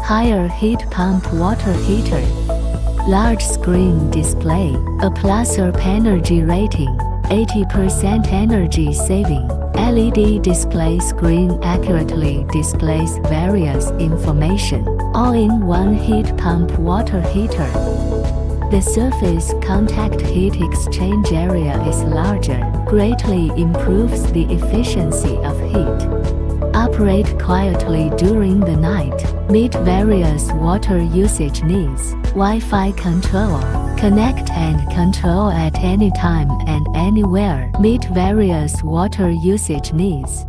Higher heat pump water heater. Large screen display. ErP Energy Rating. 80% energy saving. LED display screen accurately displays various information. All-in-one heat pump water heater. The surface contact heat exchange area is larger, greatly improves the efficiency of heat. Operate quietly during the night. Meet various water usage needs. Wi-Fi control. Connect and control at any time and anywhere. Meet various water usage needs.